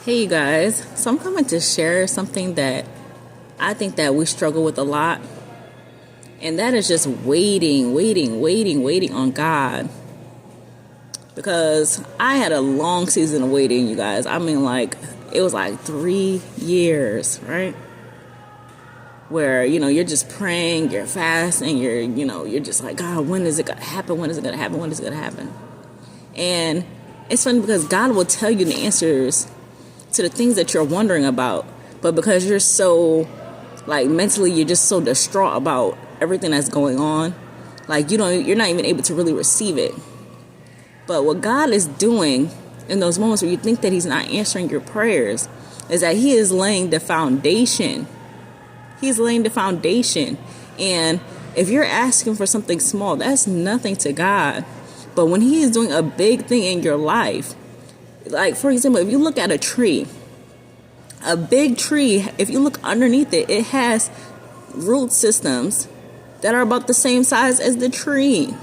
Hey you guys, so I'm coming to share something that I think that we struggle with a lot, and that is just waiting on God. Because I had a long season of waiting, you guys. I mean, it was like 3 years, right? Where, you're just praying, you're fasting, you're just like, God, when is it gonna happen? When is it gonna happen? When is it gonna happen? And it's funny because God will tell you the answers to the things that you're wondering about, but because you're so mentally, you're just so distraught about everything that's going on, you're not even able to really receive it. But what God is doing in those moments where you think that he's not answering your prayers is that he is laying the foundation. He's laying the foundation. And if you're asking for something small, that's nothing to God. But when he is doing a big thing in your life, for example, if you look at a big tree, if you look underneath it, it has root systems that are about the same size as the tree.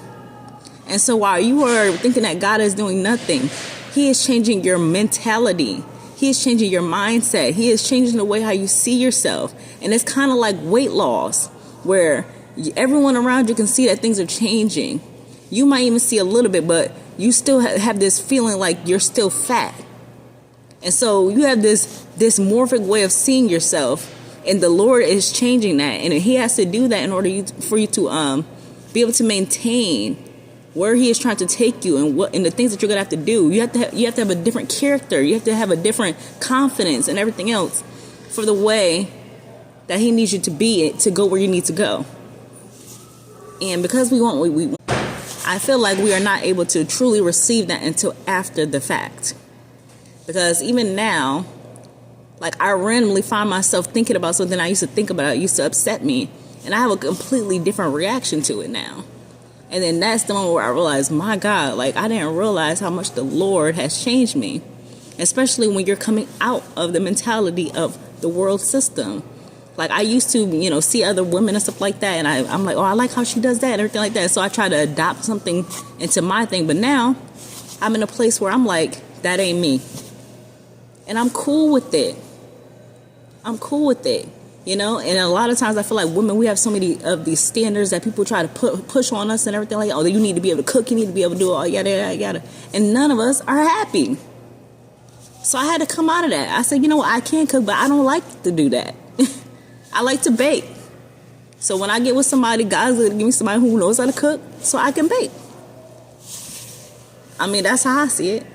And so while you are thinking that God is doing nothing, he is changing your mentality. He is changing your mindset. He is changing the way how you see yourself. And it's kind of like weight loss, where everyone around you can see that things are changing. You might even see a little bit, but you still have this feeling like you're still fat. And so you have this morphic way of seeing yourself, and the Lord is changing that. And he has to do that in order for you to be able to maintain where he is trying to take you and the things that you're going to have to do. You have to have a different character. You have to have a different confidence and everything else for the way that he needs you to be to go where you need to go. And because we want I feel like we are not able to truly receive that until after the fact. Because even now, I randomly find myself thinking about something I used to think about. It used to upset me. And I have a completely different reaction to it now. And then that's the moment where I realized, my God, I didn't realize how much the Lord has changed me. Especially when you're coming out of the mentality of the world system. I used to, see other women and stuff like that. And I'm like, oh, I like how she does that and everything like that. So I try to adopt something into my thing. But now I'm in a place where I'm like, that ain't me. And I'm cool with it. And a lot of times I feel like women, we have so many of these standards that people try to push on us and everything oh, you need to be able to cook, you need to be able to do all yada. And none of us are happy. So I had to come out of that. I said, you know what, I can cook, but I don't like to do that. I like to bake. So when I get with somebody, God's going to give me somebody who knows how to cook so I can bake. I mean, that's how I see it.